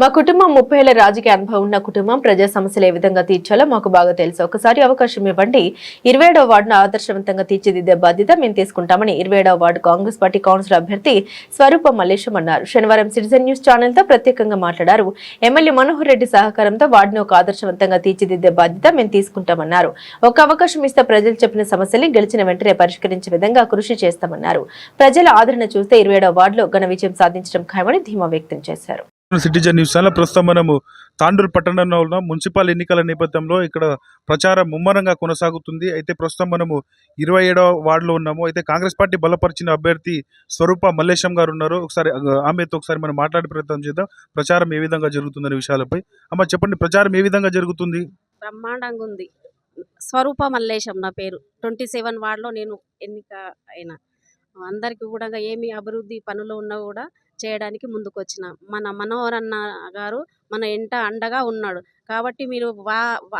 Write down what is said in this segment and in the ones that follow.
మా కుటుంబం 30 ఏళ్ల రాజకీయ అనుభవం ఉన్న కుటుంబం ప్రజా సమస్యలు ఏ విధంగా తీర్చాలో మాకు బాగా తెలుసు. ఒకసారి అవకాశం ఇవ్వండి. 27వ వార్డును ఆదర్శవంతంగా తీర్చిదిద్దే బాధ్యత మేము తీసుకుంటామని 27వ వార్డు కాంగ్రెస్ పార్టీ కౌన్సిలర్ అభ్యర్థి స్వరూప మల్లేశం అన్నారు. శనివారం సిటిజన్ న్యూస్ ఛానల్ తో ప్రత్యేకంగా మాట్లాడారు. ఎమ్మెల్యే మనోహర్ రెడ్డి సహకారంతో వార్డును ఒక ఆదర్శవంతంగా తీర్చిదిద్దే బాధ్యత మేము తీసుకుంటామన్నారు. ఒక అవకాశం ఇస్తే ప్రజలు చెప్పిన సమస్యల్ని గెలిచిన వెంటనే పరిష్కరించే విధంగా కృషి చేస్తామన్నారు. ప్రజల ఆదరణ చూస్తే 27వ వార్డులో ఘన విజయం సాధించడం ఖాయమని ధీమా వ్యక్తం చేశారు. సిటిజన్ న్యూస్ ఛానల్ ప్రస్తుతం మనము తాండూరు పట్టణంలో ఉన్న మున్సిపల్ ఎన్నికల నేపథ్యంలో ఇక్కడ ప్రచారం ముమ్మరంగా కొనసాగుతుంది. అయితే ప్రస్తుతం మనము 27వ వార్డులో ఉన్నాము. అయితే కాంగ్రెస్ పార్టీ బలపరిచిన అభ్యర్థి స్వరూప మల్లేశం గారు ఉన్నారు. ఒకసారి ఆమెతో ఒకసారి మనం మాట్లాడే ప్రయత్నం చేద్దాం. ప్రచారం ఏ విధంగా జరుగుతుందనే విషయాలపై. అమ్మ చెప్పండి, ప్రచారం ఏ విధంగా జరుగుతుంది? బ్రహ్మాండంగా ఉంది. స్వరూప మల్లేశం నా పేరు. 27 వార్డులో నేను ఎన్నిక అయినా. అందరికీ కూడా ఏమి అభివృద్ధి పనులు ఉన్నా కూడా చేయడానికి ముందుకొచ్చిన మన మనోహర్ అన్న గారు మన ఎంట అండగా ఉన్నాడు. కాబట్టి మీరు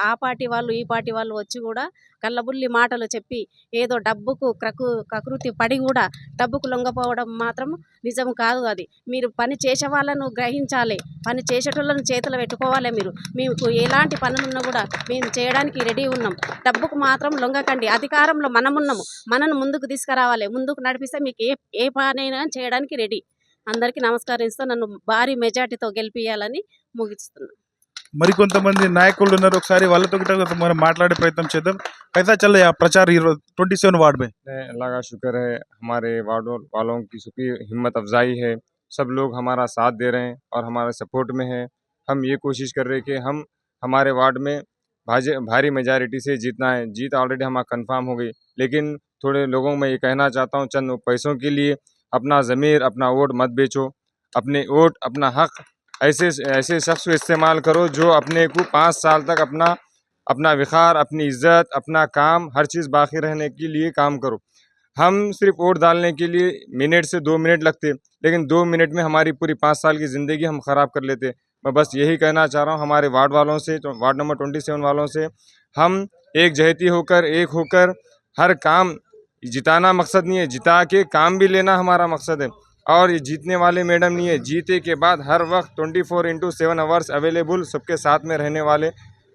ఆ పార్టీ వాళ్ళు ఈ పార్టీ వాళ్ళు వచ్చి కూడా కళ్ళబుల్లి మాటలు చెప్పి ఏదో డబ్బుకు కకృతి పడి కూడా డబ్బుకు లొంగపోవడం మాత్రం నిజం కాదు. అది మీరు పని చేసే వాళ్ళను గ్రహించాలి, పని చేసేటోళ్ళను చేతులు పెట్టుకోవాలి. మీకు ఎలాంటి పనులున్నా కూడా మేము చేయడానికి రెడీ ఉన్నాం. డబ్బుకు మాత్రం లొంగకండి. అధికారంలో మనమున్నాము, మనను ముందుకు తీసుకురావాలి. ముందుకు నడిపిస్తే మీకు ఏ పనైనా చేయడానికి రెడీ. అందరికీ నమస్కరిస్తూ నన్ను భారీ మెజార్టీతో గెలిపియాలని ముగిస్తున్నాను. మరికొంతమంది నాయకులు ఉన్నారు. ఒకసారి వాళ్ళతో మనం మాట్లాడే ప్రయత్నం చేద్దాం. कैसा चल रहा है प्रचार 27 वार्ड में? अल्लाह का शुक्र है, हमारे वार्ड वालों की सुखी हिम्मत अफजाई है। सब लोग हमारा साथ दे रहे हैं और हमारे सपोर्ट में है। हम ये कोशिश कर रहे हैं कि हम हमारे वार्ड में भारी मेजॉरिटी से जीतना है। जीत ऑलरेडी हमारा कंफर्म हो गई, लेकिन थोड़े लोगों में ये कहना चाहता हूँ, चंद पैसों के लिए अपना ज़मीर, अपना वोट मत बेचो। अपने वोट, अपना हक ऐसे शख्स को इस्तेमाल करो जो अपने को 5 साल तक अपना विखार, अपनी इज्जत, अपना काम, हर चीज़ बाकी रहने के लिए काम करो। हम सिर्फ वोट डालने के लिए मिनट से 2 मिनट लगते, लेकिन 2 मिनट में हमारी पूरी 5 साल की ज़िंदगी हम ख़राब कर लेते। मैं बस यही कहना चाह रहा हूँ हमारे वार्ड वालों से, तो वार्ड नंबर 27 वालों से, हम एक होकर हर काम, जिताना मकसद नहीं है, जिता के काम भी लेना हमारा मकसद है। और ये जीतने वाले मैडम नहीं है, जीते के बाद हर वक्त 24/7 आवर्स अवेलेबल सबके साथ में रहने वाले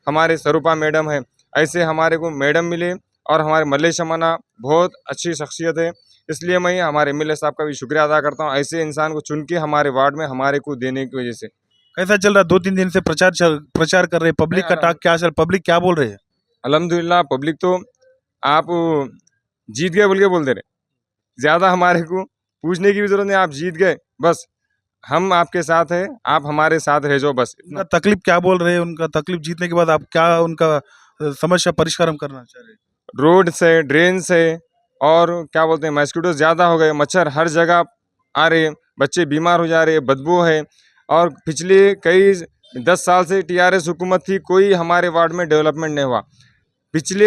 हमारे स्वरूपा मैडम है। ऐसे हमारे को मैडम मिले और हमारे मल्लेशम अन्ना बहुत अच्छी शख्सियत है, इसलिए मैं हमारे एमएलए साहब का भी शुक्रिया अदा करता हूँ, ऐसे इंसान को चुन के हमारे वार्ड में हमारे को देने की वजह से। कैसा चल रहा है? 2-3 दिन से प्रचार कर रहे हैं। पब्लिक का टाक क्या, पब्लिक क्या बोल रहे हैं? अल्हम्दुलिल्लाह, पब्लिक तो आप जीत गए बोल के बोलते रहे, ज़्यादा हमारे को पूछने की भी जरूरत नहीं, आप जीत गए बस, हम आपके साथ हैं, आप हमारे साथ रह जाओ बस। उनका तकलीफ क्या बोल रहे हैं? उनका तकलीफ जीतने के बाद आप क्या उनका समस्या परिष्कारम करना चाह रहे हैं? रोड से, ड्रेन से, और क्या बोलते हैं, मस्किटो ज़्यादा हो गए, मच्छर हर जगह आ रहे हैं, बच्चे बीमार हो जा रहे हैं, बदबू है। और पिछले कई 10 साल से टीआरएस हुकूमत थी, कोई हमारे वार्ड में डेवलपमेंट नहीं हुआ। पिछले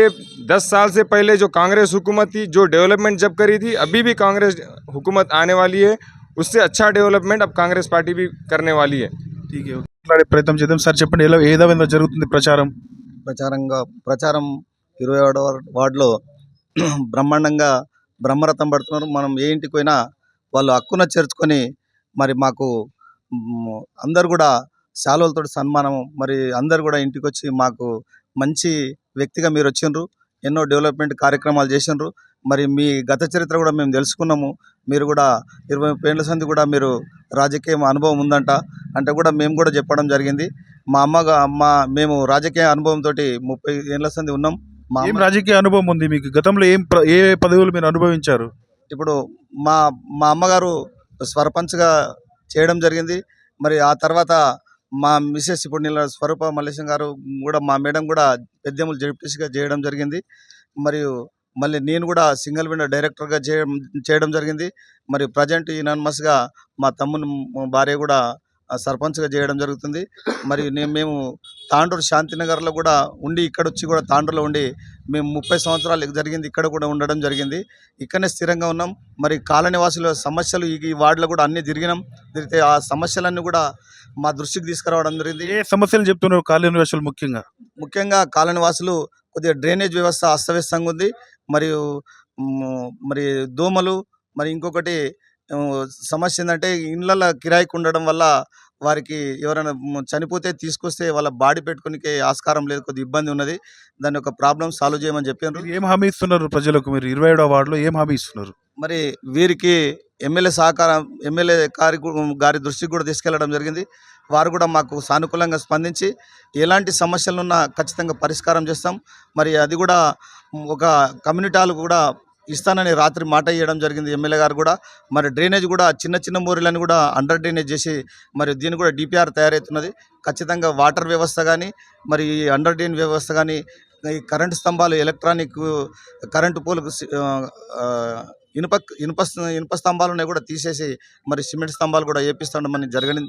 10 साल से पहले जो कांग्रेस हुकूमत थी, जो डेवलपमेंट जब करी थी, अभी भी कांग्रेस हुकूमत आने वाली है, उससे अच्छा डेवलपमेंट अब कांग्रेस पार्टी भी करने वाली है। ठीक है, మాట్లాడే ప్రయత్నం చేద్దాం. సార్ చెప్పండి, ఏ విధంగా జరుగుతుంది ప్రచారం? ప్రచారం 27వ వార్డులో బ్రహ్మాండంగా బ్రహ్మరథం పడుతున్నారు. మనం ఏ ఇంటికి పోయినా వాళ్ళు హక్కున చేర్చుకొని మరి మాకు అందరు కూడా శాలువలతో సన్మానం, మరి అందరు కూడా ఇంటికి వచ్చి మాకు మంచి వ్యక్తిగా మీరు వచ్చిండ్రు, ఎన్నో డెవలప్మెంట్ కార్యక్రమాలు చేసిండ్రు. మరి మీ గత చరిత్ర కూడా మేము తెలుసుకున్నాము. మీరు కూడా 20 ఏళ్ళ సంది కూడా మీరు రాజకీయ అనుభవం ఉందంట అంటే కూడా మేము కూడా చెప్పడం జరిగింది. మేము రాజకీయ అనుభవంతో 30 ఏళ్ళ సంది ఉన్నాం. ఏం రాజకీయ అనుభవం ఉంది మీకు? గతంలో ఏ పదవులు మీరు అనుభవించారు? ఇప్పుడు మా అమ్మగారు సర్పంచ్గా చేయడం జరిగింది. మరి ఆ తర్వాత మా మిసెస్ ఇప్పుడు నీళ్ళ స్వరూప మల్లేశం గారు కూడా, మా మేడం కూడా పెద్దెములు జడ్పీటీసీగా చేయడం జరిగింది. మరియు మళ్ళీ నేను కూడా సింగిల్ విండో డైరెక్టర్గా చేయడం జరిగింది. మరి ప్రజెంట్ యూనానిమస్గా మా తమ్ముని భార్య కూడా సర్పంచ్గా చేయడం జరుగుతుంది. మరి మేము తాండూరు శాంతినగర్లో కూడా ఉండి, ఇక్కడ వచ్చి కూడా తాండూరులో ఉండి మేము 30 సంవత్సరాలు జరిగింది, ఇక్కడ కూడా ఉండడం జరిగింది. ఇక్కడనే స్థిరంగా ఉన్నాం. మరి కాలనివాసుల సమస్యలు ఈ వార్డులో కూడా అన్నీ తిరిగితే ఆ సమస్యలన్నీ కూడా మా దృష్టికి తీసుకురావడం జరిగింది. ఏ సమస్యలు చెప్తున్నారు కాలనివాసులు? ముఖ్యంగా కాలనివాసులు కొద్దిగా డ్రైనేజ్ వ్యవస్థ అస్తవ్యస్తంగా ఉంది. మరియు మరి దోమలు, మరి ఇంకొకటి సమస్య ఏంటంటే ఇళ్ళ కిరాయికి ఉండడం వల్ల వారికి ఎవరైనా చనిపోతే తీసుకొస్తే వాళ్ళ బాడీ పెట్టుకునే ఆస్కారం లేదు, కొద్దిగా ఇబ్బంది ఉన్నది. దాని యొక్క ప్రాబ్లం సాల్వ్ చేయమని చెప్పారు. మీరు ఏం హామీ ఇస్తున్నారు ప్రజలకు? మీరు 27వ వార్డులో ఏం హామీ ఇస్తున్నారు? మరి వీరికి ఎమ్మెల్యే సహకారం, ఎమ్మెల్యే గారి దృష్టికి కూడా తీసుకెళ్లడం జరిగింది. వారు కూడా మాకు సానుకూలంగా స్పందించి ఎలాంటి సమస్యలున్నా ఖచ్చితంగా పరిష్కారం చేస్తాం. మరి అది కూడా ఒక కమ్యూనిటీ హాల్ కూడా ఇస్తానని రాత్రి మాట ఇవ్వడం జరిగింది ఎమ్మెల్యే గారు కూడా. మరి డ్రైనేజ్ కూడా చిన్న చిన్న మోరీలను కూడా అండర్ డ్రైనేజ్ చేసి మరి దీన్ని కూడా డిపిఆర్ తయారవుతున్నది. ఖచ్చితంగా వాటర్ వ్యవస్థ కానీ, మరి ఈ అండర్ డ్రైన్ వ్యవస్థ కానీ, ఈ కరెంటు స్తంభాలు, ఎలక్ట్రానిక్ కరెంటు పోలకు ఇనుప స్తంభాలను కూడా తీసేసి మరి సిమెంట్ స్తంభాలు కూడా వేపిస్తుండమని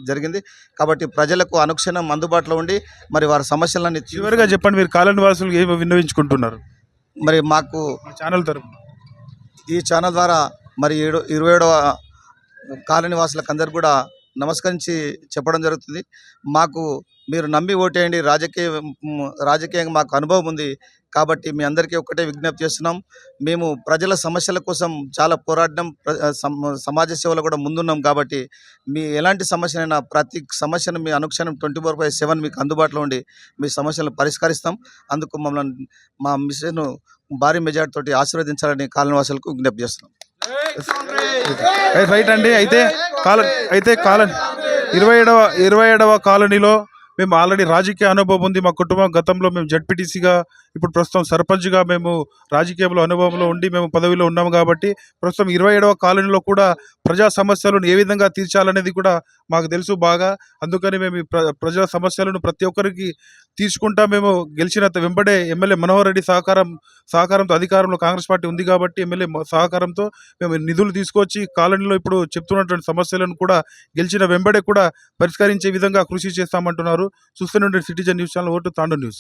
జరిగింది. కాబట్టి ప్రజలకు అనుక్షణం అందుబాటులో ఉండి మరి వారి సమస్యలన్నీ చివరిగా చెప్పండి, మీరు కాలనీ వాసులు ఏమి విన్నవించుకుంటున్నారు మరి మాకు ఛానల్ తరఫున? ఈ ఛానల్ ద్వారా మరి 27వ కాలనీ వాసులకు అందరు కూడా నమస్కరించి చెప్పడం జరుగుతుంది. మాకు మీరు నమ్మి ఓటేయండి. రాజకీయంగా మాకు అనుభవం ఉంది కాబట్టి మీ అందరికీ ఒకటే విజ్ఞప్తి చేస్తున్నాం. మేము ప్రజల సమస్యల కోసం చాలా పోరాటం, సమాజ సేవలో కూడా ముందున్నాం. కాబట్టి మీ ఎలాంటి సమస్యనైనా ప్రతి సమస్యను మీ అనుక్షణం 24/7 మీకు అందుబాటులో ఉండి మీ సమస్యలను పరిష్కరిస్తాం. అందుకు మమ్మల్ని మా మిషన్ను భారీ మెజార్టీ తోటి ఆశీర్వదించాలని కాలనీవాసులకు విజ్ఞప్తి చేస్తున్నాం. రైట్ అండి. అయితే 27వ కాలనీలో మేము ఆల్రెడీ రాజకీయ అనుభవం ఉంది. మా కుటుంబం గతంలో మేము జడ్పీటీసీగా, ఇప్పుడు ప్రస్తుతం సర్పంచ్గా మేము రాజకీయంలో అనుభవంలో ఉండి మేము పదవిలో ఉన్నాము. కాబట్టి ప్రస్తుతం 27వ కాలనీలో కూడా ప్రజా సమస్యలను ఏ విధంగా తీర్చాలనేది కూడా మాకు తెలుసు బాగా. అందుకని మేము ఈ ప్రజా సమస్యలను ప్రతి ఒక్కరికి తీసుకుంటా మేము గెలిచిన వెంబడే ఎమ్మెల్యే మనోహర్ రెడ్డి సహకారంతో అధికారంలో కాంగ్రెస్ పార్టీ ఉంది కాబట్టి ఎమ్మెల్యే సహకారంతో మేము నిధులు తీసుకొచ్చి కాలనీలో ఇప్పుడు చెప్తున్నటువంటి సమస్యలను కూడా గెలిచిన వెంబడే కూడా పరిష్కరించే విధంగా కృషి చేస్తామంటున్నారు. చూస్తూనే citizen news channel, vote Tandur news.